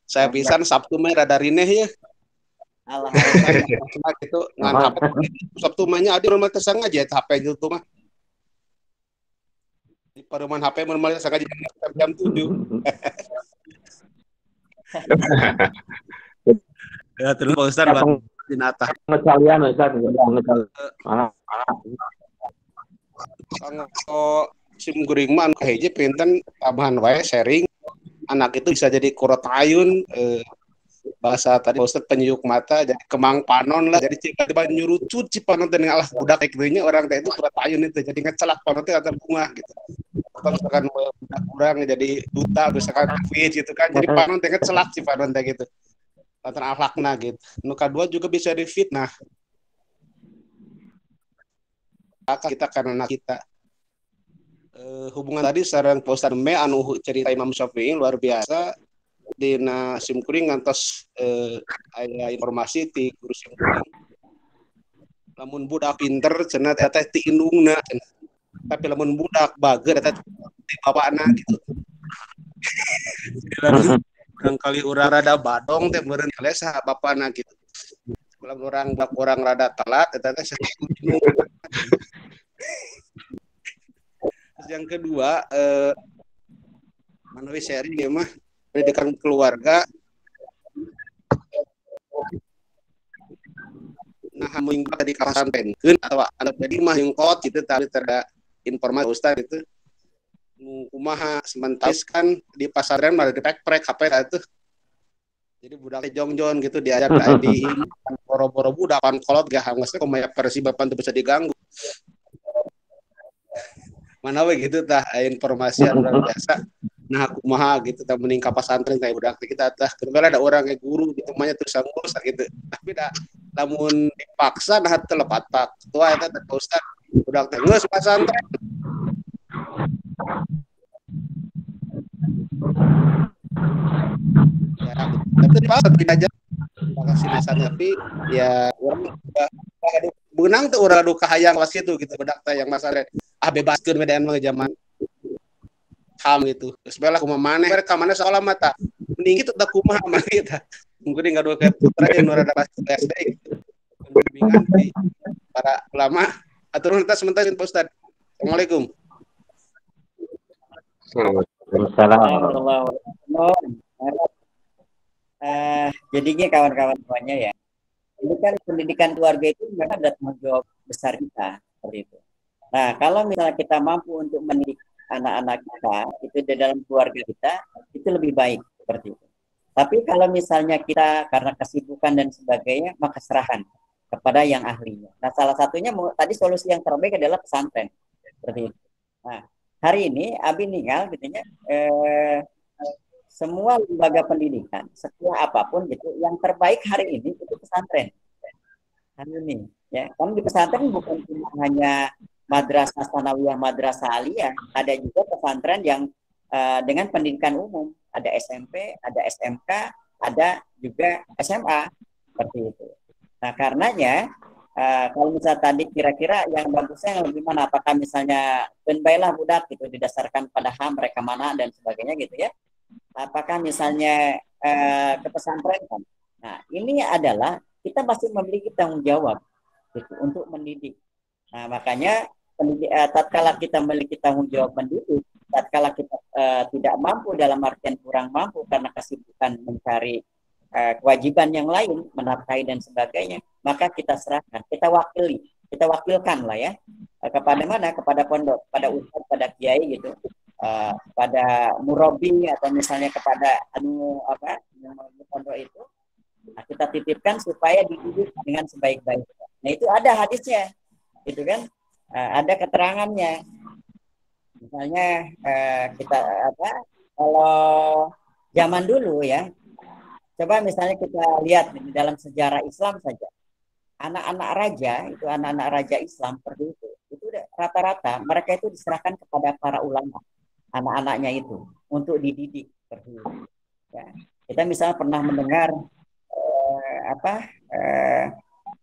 [SPEAKER 6] saya pisan Sabtu mah rada rineh ya. Alhamdulillah itu ngan HP Sabtu mahnya ada rumah tersangga aja HP itu mah. Di perumahan HP normal sengaja jam 7. Ya terus Pak Ustaz dinata.
[SPEAKER 2] Ngecalian Ustaz,
[SPEAKER 6] Kalau sim guring man kayak pinten tambahan wae sharing anak itu bisa jadi kurotayun bahasa tadi Ustaz penyuyuk mata jadi kemang panon lah jadi tiba-tiba nyurucut cipanon dengan alah budak kayak gitunya orang teh itu kurotayun itu jadi ngecelak panon teh antar bunga gitu. Atau misalkan budak kurang jadi duta misalkan fit gitu kan jadi panon teh ngecelak cipanon teh gitu. Antar akhlakna gitu. Nu kedua juga bisa difitnah. Kita karena anak kita hubungan tadi sareng Pak Ustadz Me anu cerita Imam Syafi'i luar biasa dina simkuring ngantos aya informasi ti guru simkuring lamun budak pinter cenah eta ti indungna tapi lamun budak bager eta ti bapakna gitu. Barangkali urang rada badong teh meureun kale saha bapana gitu. Lamun orang rada telat eta teh indung. Yang kedua manawi sharing ya mah pendidikan keluarga nah hamun tadi kawasan penkeun atau anak jadi mah yang kot gitu tadi terda informasi Ustaz itu kumaha sementara kan di pasarnya malah dipek-prek HP itu jadi budak jongjon gitu diajar di boro-boro budak pan kolot gak hangusnya kumaya versi bapak itu bisa diganggu mana we gitu tah informasi yang luar biasa. Nah kumaha gitu tah mending ka pasantren teh budak kita tah kebetulan ada orang kayak guru gitu mah terus ngurus gitu. Tapi dah lamun dipaksa nah teu lepat pak. Tua eta teh Ustaz budak teh geus pasantren. Ya, tapi dipaksa tidak aja kasih lisan tapi ya orang benang tuh orang duka hayang kelas gitu budak teh yang masalah bebaskeun medan mah zaman ham gitu. Sebelah kumaha maneh ka maneh sekolah mata. Mending kitu teh kumaha mah kita. Mungkin enggak dua kayak putra yang nu rada pas SD gitu. Bimbingan di para ulama aturun kita sementara Pak Ustaz. Assalamualaikum.
[SPEAKER 5] Jadinya kawan-kawan semuanya ya. Ini kan pendidikan keluarga itu memang ada tanggung jawab besar kita seperti itu. Nah, kalau misalnya kita mampu untuk mendidik anak-anak kita itu di dalam keluarga kita, itu lebih baik seperti itu. Tapi kalau misalnya kita karena kesibukan dan sebagainya, maka serahkan kepada yang ahlinya. Nah, salah satunya tadi solusi yang terbaik adalah pesantren seperti itu. Nah, hari ini Abi Ningal gitu ya, semua lembaga pendidikan, setiap apapun gitu, yang terbaik hari ini itu pesantren. Hari ini, ya, kan di pesantren bukan cuma hanya madrasah sanawiyah, madrasah aliyah, ada juga pesantren yang dengan pendidikan umum, ada SMP, ada SMK, ada juga SMA seperti itu. Nah, karenanya kalau misalnya tadi kira-kira yang bagusnya yang lebih mana, apakah misalnya benbailah budak gitu didasarkan pada HAM mereka mana dan sebagainya gitu ya, apakah misalnya ke pesantren kan? Nah, ini adalah kita masih memiliki tanggung jawab gitu, untuk mendidik. Nah, makanya tatkala kita memiliki tanggung jawab mendidik, tatkala kita tidak mampu dalam artian kurang mampu karena kesibukan mencari kewajiban yang lain, menafkahi dan sebagainya, maka kita serahkan, kita wakilkan lah ya, kepada mana? Kepada pondok, pada ustadz, pada kiai gitu, pada murabi atau misalnya kepada pondok itu. Nah, kita titipkan supaya dididik dengan sebaik-baiknya. Nah, itu ada hadisnya, gitu kan? Ada keterangannya. Misalnya kita kalau zaman dulu ya, coba misalnya kita lihat di dalam sejarah Islam saja, anak-anak raja Islam seperti itu rata-rata mereka itu diserahkan kepada para ulama, anak-anaknya itu untuk dididik seperti itu. Ya. Kita misalnya pernah mendengar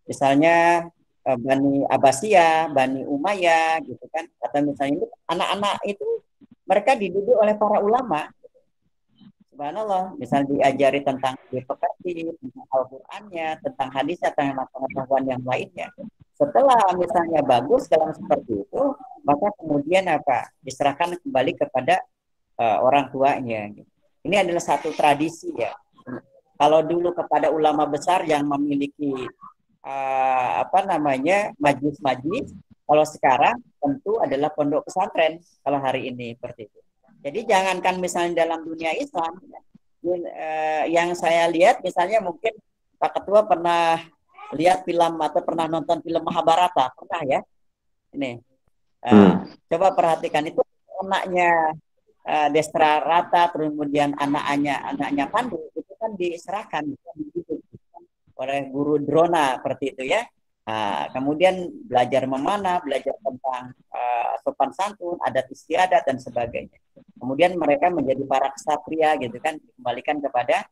[SPEAKER 5] misalnya Bani Abbasiyah, Bani Umayyah gitu kan, atau misalnya itu anak-anak itu mereka dididik oleh para ulama. Subhanallah, misalnya diajari tentang fiqh, tentang Al-Qur'annya, tentang hadisnya, tentang pengetahuan yang lainnya. Setelah misalnya bagus dalam seperti itu, maka kemudian diserahkan kembali kepada orang tuanya. Ini adalah satu tradisi ya. Kalau dulu kepada ulama besar yang memiliki majlis-majlis, kalau sekarang tentu adalah pondok pesantren kalau hari ini seperti itu. Jadi jangankan misalnya dalam dunia Islam, yang saya lihat misalnya mungkin Pak Ketua pernah lihat film atau pernah nonton film Mahabharata, pernah ya? Ini coba perhatikan itu anaknya Destrarata, kemudian anaknya Pandu itu kan diserahkan oleh guru Drona seperti itu ya. Kemudian belajar memanah, belajar tentang sopan santun, adat istiadat dan sebagainya. Kemudian mereka menjadi para ksatria gitu kan, dikembalikan kepada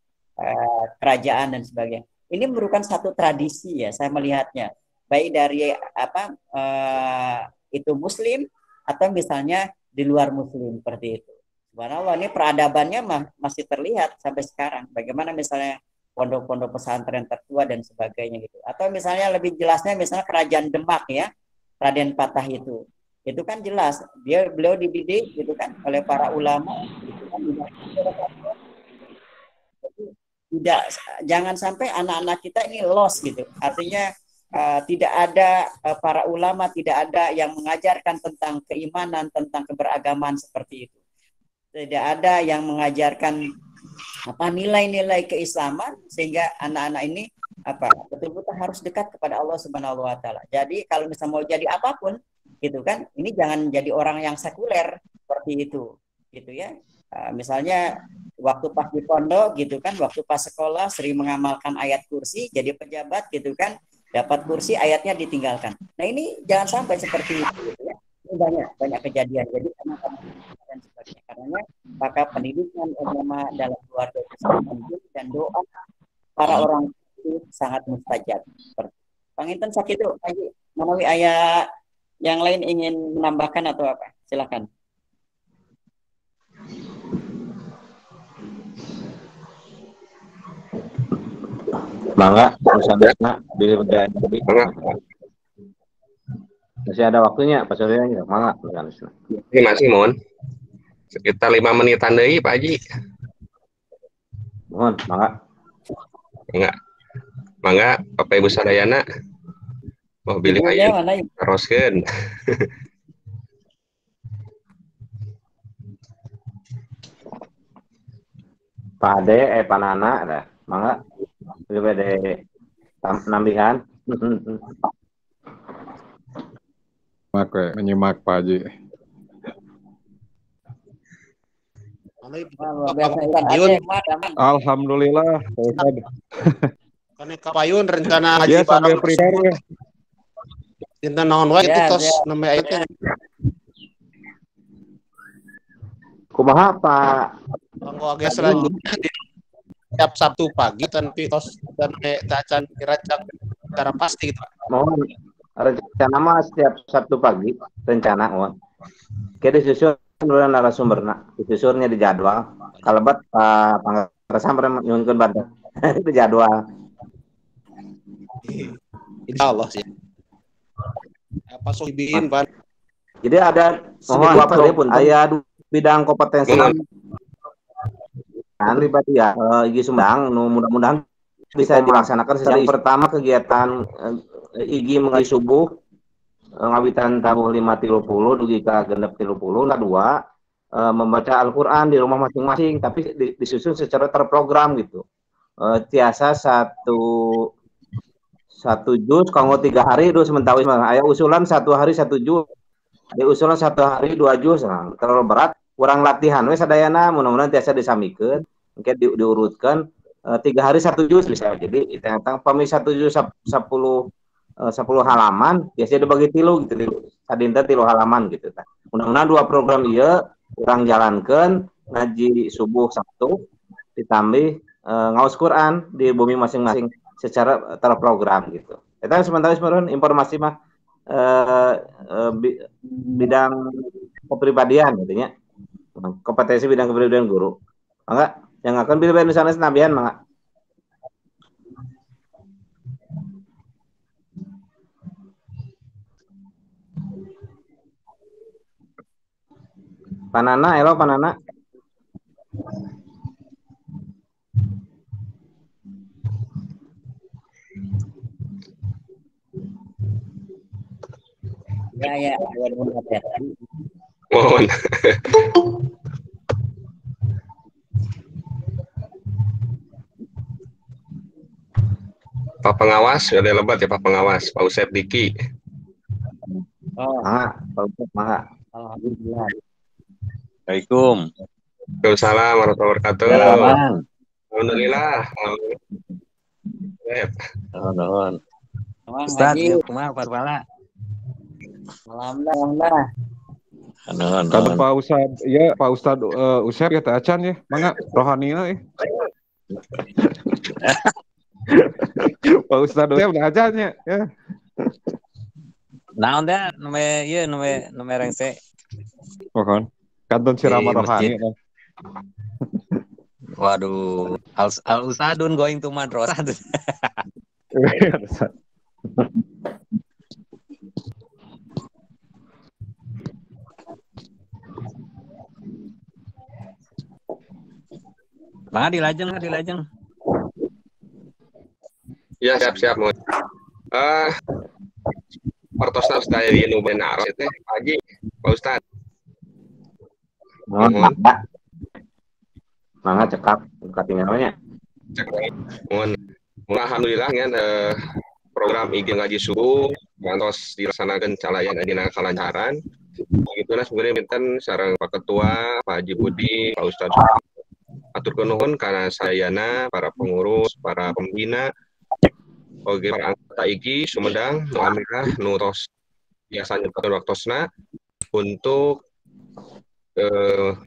[SPEAKER 5] kerajaan dan sebagainya. Ini merupakan satu tradisi ya, saya melihatnya, baik dari itu Muslim atau misalnya di luar Muslim seperti itu. Subhanallah, ini peradabannya masih terlihat sampai sekarang. Bagaimana misalnya pondok-pondok pesantren tertua dan sebagainya gitu. Atau misalnya lebih jelasnya misalnya kerajaan Demak ya, Raden Patah itu kan jelas beliau dididik gitu kan oleh para ulama gitu kan. Tidak, jangan sampai anak-anak kita ini lost gitu. Artinya tidak ada para ulama, tidak ada yang mengajarkan tentang keimanan, tentang keberagaman seperti itu. Tidak ada yang mengajarkan nilai-nilai keislaman sehingga anak-anak ini betul-betul harus dekat kepada Allah Subhanahu wa taala. Jadi kalau misalnya mau jadi apapun gitu kan, ini jangan jadi orang yang sekuler seperti itu gitu ya. Misalnya waktu pas di pondok gitu kan, waktu pas sekolah sering mengamalkan ayat kursi, jadi pejabat gitu kan, dapat kursi ayatnya ditinggalkan. Nah ini jangan sampai seperti itu gitu ya. Ini banyak kejadian. Jadi dan sebagainya. Karena maka pendidikan agama dalam keluarga itu sangat penting dan doa para orang itu sangat mustajab. Bang Inten sakit itu lagi menawi ayah yang lain ingin menambahkan atau apa? Silakan.
[SPEAKER 2] Mangga, masih ada waktunya, Pak Surya. Mangga,
[SPEAKER 4] ini masih mohon sekitar 5 menitan deui Pak Haji.
[SPEAKER 2] Mohon,
[SPEAKER 4] mangga Bapak Ibu sadayana. Oh, bilih aya teruskeun.
[SPEAKER 2] Pak Ade, Pak Nana, dah. Mangga. Bade nambihan.
[SPEAKER 1] Menyimak Pak Haji. Alhamdulillah,
[SPEAKER 6] Karena kapayun rencana haji
[SPEAKER 1] ya, sambil prepare ya.
[SPEAKER 6] Dinten naon wae itu tos nembe ayatnya.
[SPEAKER 2] Kumaha Pak?
[SPEAKER 6] Mangga ge selanjutnya di tiap Sabtu pagi tanpa tos dan tacan diracak secara pasti gitu.
[SPEAKER 2] Mohon rencana mah setiap Sabtu pagi rencana mohon. Kita disusun dulu narasumberna, disusunnya di jadwal. Kalebat Pak Pangarasa nyunkeun banget. Itu jadwal.
[SPEAKER 6] Insyaallah sih. Apa sohibin Pak?
[SPEAKER 2] Jadi ada mohon pun aya bidang kompetensi pribadi ya Igi Sumbang mudah-mudahan bisa dilaksanakan secara pertama kegiatan Igi mengaji subuh ngawitan tabuh 5.30 dugi ka 6.30. Kedua membaca Al-Qur'an di rumah masing-masing tapi disusun secara terprogram gitu. Tiasa satu juz kanggo 3 hari terus mentawis aya usulan 1 hari 1 juz. Ada usulan 1 hari 2 juz. Nah, terlalu berat kurang latihan we sadayana mudah-mudahan tiasa disamikeun mungkin diurutkan 3 hari 1 juz bisa. Jadi tentang pami 1 juz 10 halaman biasanya dibagi 3 gitu. Sadinten 3 halaman gitu. Mudah-mudahan 2 program ieu urang jalankeun ngaji subuh Sabtu ditambah ngaos Quran di bumi masing-masing secara terprogram gitu. Eta sementara informasi mah bidang kepribadian gitu nya. Kompetensi bidang kepribadian guru. Mangga yang akan pilih di sana senabihan mangga. Panana, halo Panana.
[SPEAKER 5] Ya,
[SPEAKER 4] Mohon. Pak Pengawas, udah lebat ya Pak Pengawas, Pak Usep Diki.
[SPEAKER 2] Pak Usep,
[SPEAKER 5] Alhamdulillah.
[SPEAKER 1] Assalamualaikum.
[SPEAKER 4] Waalaikumsalam warahmatullahi wabarakatuh.
[SPEAKER 1] Selamat.
[SPEAKER 4] Alhamdulillah.
[SPEAKER 5] Mang
[SPEAKER 7] Ustaz,
[SPEAKER 5] Haji.
[SPEAKER 7] ya kumaha Pak Kepala?
[SPEAKER 5] Alhamdulillah.
[SPEAKER 1] Kata Pak Ustad, ya Pak Ustad Usep ya Teh Acan ya, mangga rohanina ya. Pak Ustad Usep Teh Acan ya.
[SPEAKER 7] Naon dah nome rengse
[SPEAKER 1] Mohon. Kanton Sirama
[SPEAKER 7] di masjid.
[SPEAKER 1] Rohani kan.
[SPEAKER 7] Waduh, al Ustadun going to madrasah. Dilajeng.
[SPEAKER 4] Ya, siap. Pertosna sedaya di nu benar teh Haji, Pak Ustad.
[SPEAKER 2] Mohon. Mangga cekap katingalnya.
[SPEAKER 4] Mohon. Alhamdulillah kan program IG ngaji subuh mantos dilaksanakan calayan dina kalancaran. Begitulah sebenarnya pinten sareng Pak Ketua, Pak Haji Budi, Pak Ustad. Aturkeun nuhun kana sayana para pengurus, para pembina, oge para anggota IG Sumedang, nu amirah nu tos biasa nyempatkeun waktosna untuk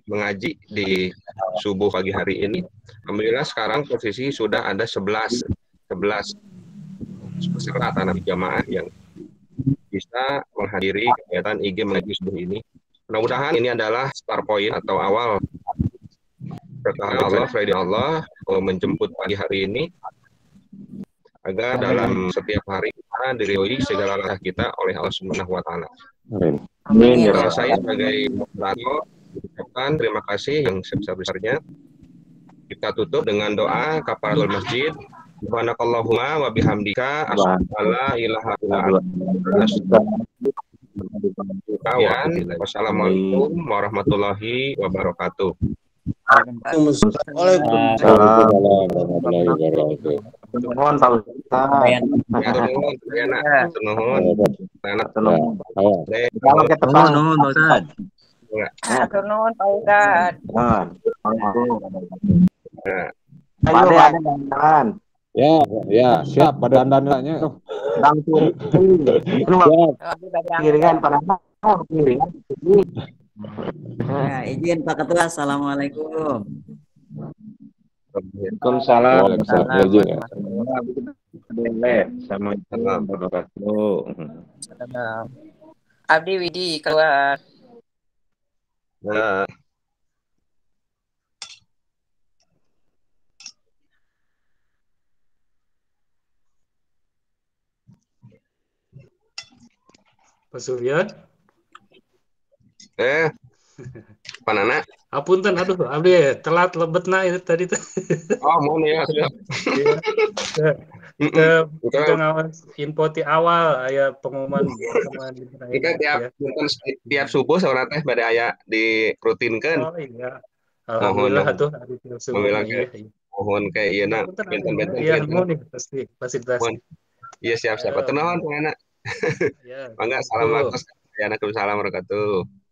[SPEAKER 4] mengaji di subuh pagi hari ini. Alhamdulillah sekarang posisi sudah ada 11 peserta anak jamaah yang bisa menghadiri kegiatan IG mengaji subuh ini. Mudah-mudahan ini adalah start point atau awal berkah Allah, Friday Allah menjemput pagi hari ini agar dalam setiap hari kita diridhoi segala langkah kita oleh Allah Subhanahu wa taala.
[SPEAKER 2] Amin.
[SPEAKER 4] Saya sebagai moderator ucapkan terima kasih yang sebesar-besarnya. Kita tutup dengan doa kafaratul masjid. Subhanakallahumma wa bihamdika asyhadu an la ilaha illa anta. Wassalamualaikum warahmatullahi wabarakatuh.
[SPEAKER 1] Waalaikumsalam warahmatullahi wabarakatuh.
[SPEAKER 2] Mohon Pak Ustaz. Kalau kita
[SPEAKER 7] Nuhun Pak Ustad.
[SPEAKER 3] Nuhun Pak Ustad.
[SPEAKER 2] Pade ada dandan.
[SPEAKER 1] Ya, siap pada dandannya.
[SPEAKER 2] Bang kiringan pada kiringan.
[SPEAKER 5] Ya, izin Pak Ketua. Assalamualaikum.
[SPEAKER 2] Waalaikumsalam.
[SPEAKER 1] Waalaikumsalam.
[SPEAKER 3] Abdi Widi keluar.
[SPEAKER 4] Nah,
[SPEAKER 8] Pak Surya.
[SPEAKER 4] Panana.
[SPEAKER 8] Apunten, aduh, abdi telat lebetna itu tadi tuh.
[SPEAKER 4] Oh, mohon ya, sudah.
[SPEAKER 8] Kita ngawas info di awal aya pengumuman
[SPEAKER 4] Kita tiap subuh saudara teh pada aya dirutinkan.
[SPEAKER 8] Oh iya. Alhamdulillah tuh hari subuh.
[SPEAKER 4] Mohon kayak ieu na benten-benten.
[SPEAKER 8] Iya, mohon nih pasti fasilitasi.
[SPEAKER 4] Iya siap-siap. Atur nuhun panana.
[SPEAKER 8] Ya.
[SPEAKER 4] Mangga salam warahmatullahi wabarakatuh.